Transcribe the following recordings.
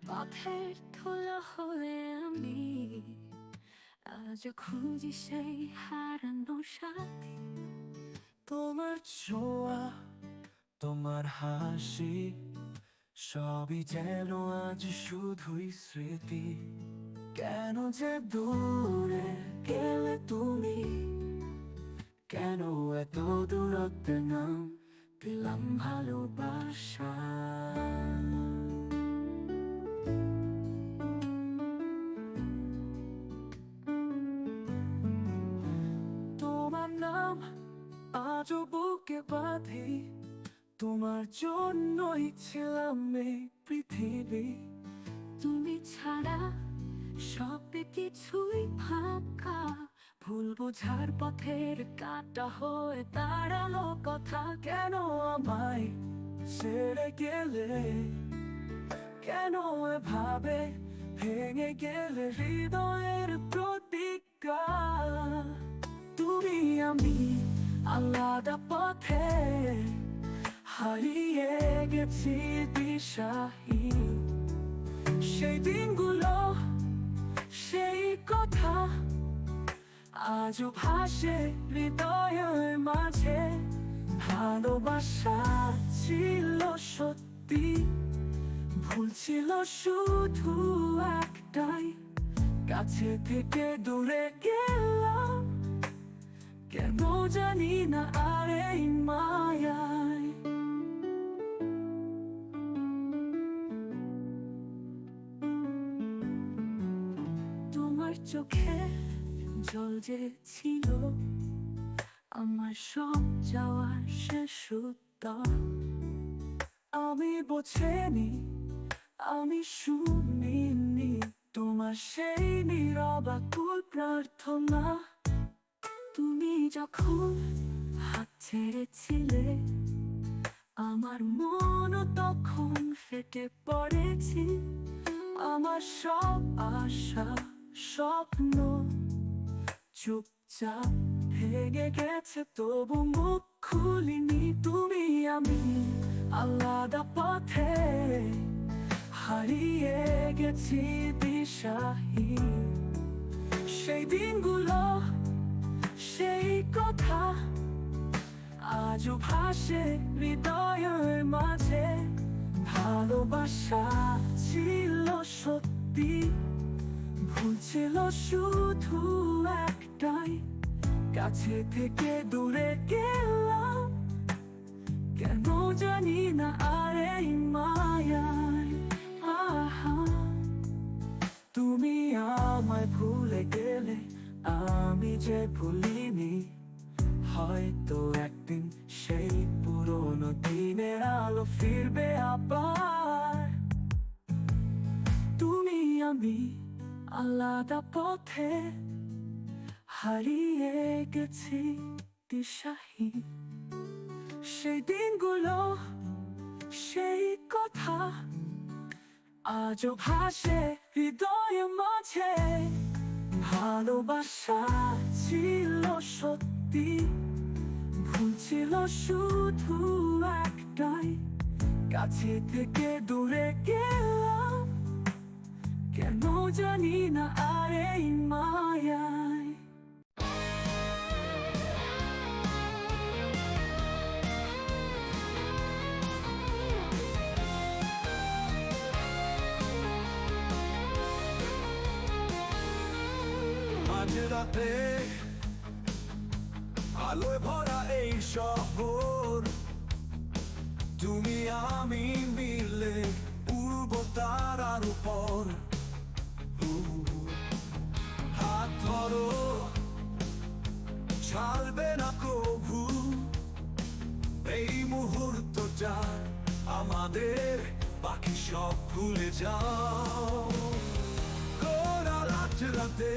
পথের ধুলো হয়ে আমি আজ খুঁজি সেই হারানো সাথী। তোমার ছোঁয়া, তোমার হাসি, সবই যেন আজ শুধুই স্মৃতি। কেন যে দূরে গেলে তুমি, কেন এত দূরত্বে নাম দিলাম ভালোবাসা। তোমার নাম আজও বুকে বাঁধি, তোমার জন্যই ছিলাম এই পৃথিবী। তুমি ছাড়া সব কিছুই ফাঁকা, ভুল বোঝার পথের কাটা হয়ে দাঁড়ালো কথা। কেন আমায় ছেড়ে গেলে, কেন এভাবে ভেঙে গেলে হৃদয়ের প্রতিজ্ঞা। তুমি আমি আলাদা পথে হারিয়ে গেছি দিশাহীন। সেই দিনগুলো, সেই কথা আজও ভাসে হৃদয়ের মাঝে। ভালোবাসা ছিল সত্যি, ভুল ছিল শুধু একটাই। কাছে থেকে দূরে গেলাম, কেন জানি না আর এই মায়ায়। তোমার চোখে জল যে ছিল আমার সব যাওয়ার শেষ উত্তর। আমি বোঝেনি, আমি শুনিনি তোমার সেই নীরব আকুল প্রার্থনা। তুমি যখন হাত ছেড়েছিলে আমার মনও তখন ফেটে পড়েছি। আমার সব আশা স্বপ্ন চুপচাপ ভেঙে গেছে, তবু মুখ খুলিনি। তুমি আমি আলাদা পথে হারিয়ে গেছি দিশাহীন। সেই দিনগুলো, সেই কথা আজও ভাসে হৃদয়ের মাঝে। ভালোবাসা ছিল সত্যি, ভুল ছিল শুধু একটাই। কাছে থেকে দূরে গেলাম, কেন জানি না আর এই মায়ায়। আহা, তুমি আমায় ভুলে গেলে, আমি যে ভুলিনি। হয়তো একদিন সেই পুরোনো দিনের আলো ফিরবে আবার। তুমি আমি আলাদা পথে হারিয়ে গেছি দিশাহীন। সেই দিনগুলো, সেই কথা আজও ভাসে হৃদয়ের মাঝে। ভালোবাসা ছিল সত্যি, ভুল ছিল শুধু একটাই। কাছে থেকে দূরে গেলাম, কেন জানি না আর এই মায়ায়। মাঝরাতে আলোয় ভরা এই শহর, তুমি আমি মিলে উড়ব তারার উপর। হাত ধরো, ছাড়বে না কভু এই মুহূর্তটা আমাদের, বাকি সব ভুলে যাও। গোরা রাতে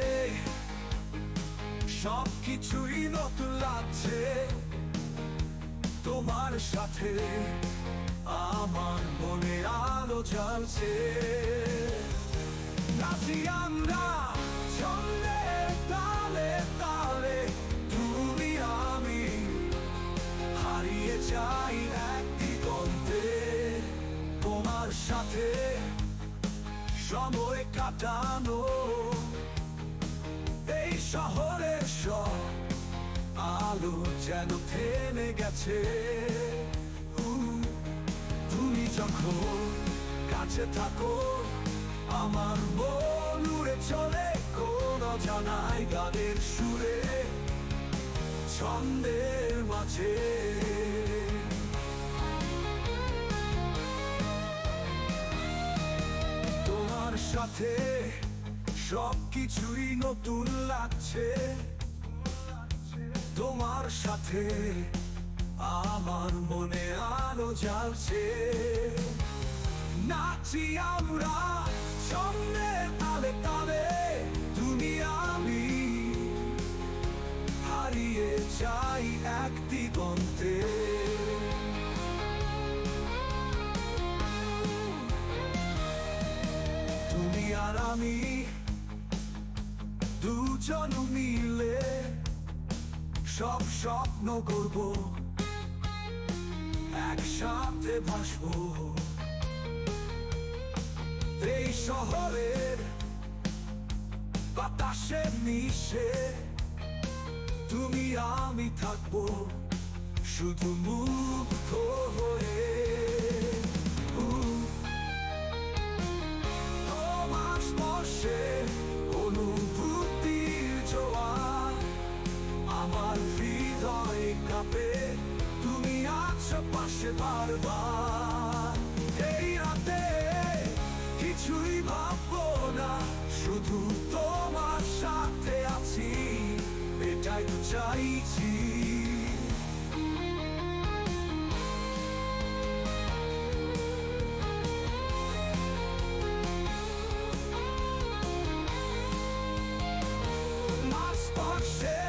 সব কিছুই নতুন লাগছে তোমার সাথে। আমার মনে আলো জ্বলছে, নাচি আমরা ছন্দে তালে তালে। তুমি আমি হারিয়ে যাই এক দিগন্তে, তোমার সাথে সময় কাটানো এই শহরের সব আলো যেন থেমে গেছে। তুমি যখন কাছে থাকো আমার মন উড়ে চলে কোন জানাই গানের সুরে ছন্দের মাঝে। তোমার সাথে সবকিছুই নতুন লাগছে, তোমার সাথে আমার মনে আলো জ্বালছে। নাচি আমরা ছন্দের তালে তালে, তুমি আমি হারিয়ে যাই এক দিগন্তে। তুমি আর আমি দুজন মিলে সব স্বপ্ন করব, একসাথে ভাসবো এই শহরের বাতাসে মিশে। তুমি আমি থাকবো শুধু মুগ্ধ হয়ে। তোমার স্পর্শে অনুভূতির জোয়ার আমার হৃদয় কাঁপে, তুমি আছো পাশে বারবার। এই রাতে কিছুই ভাববো না, শুধু তোমার সাথে আছি, এটাই তো চাইছি। তোমার স্পর্শে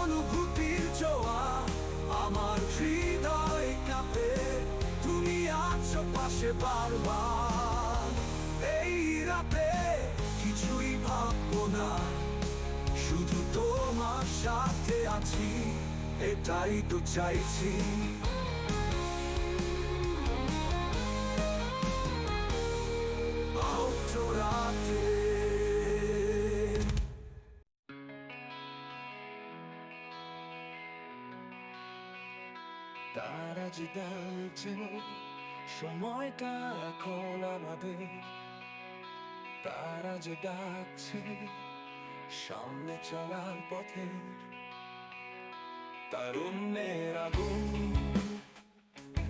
অনুভূতির জোয়ার আমার হৃদয় কাঁপে, তুমি আছো পাশে বারবার। এই রাতে কিছুই ভাববো না, শুধু তোমার সাথে আছি, এটাই তো চাইছি। রাতে তারা যে ডাকছে সময়টা এখন আমাদের, তারা যে ডাকছে সামনে চলার পথে। তারুণ্যের আগুন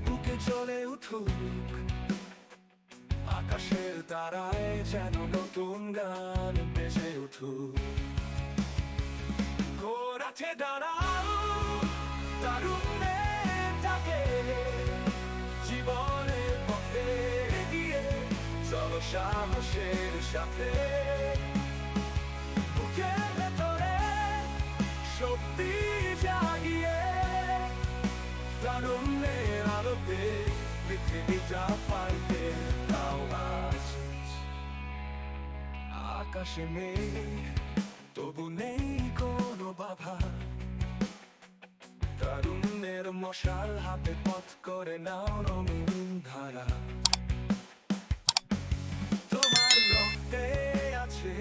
বুকে জ্বলে উঠুক, আকাশের তারায় যেন নতুন গান বেজে উঠুক। গোরাঠে দাঁড়াও তারুণ্যের ডাকে, জীবনের পথে এগিয়ে চলো সাহসের সাথে। বুকের ভেতরে শক্তি জাগিয়ে তারুণ্যের আলোতে পৃথিবীটা পাল্টে দাও আজ। আকাশে মেঘ তবু নেই কোনো বাধা, তারুণ্যের মশাল হাতে পথ করে নাও রঙিন ধারা। তোমার রক্তে আছে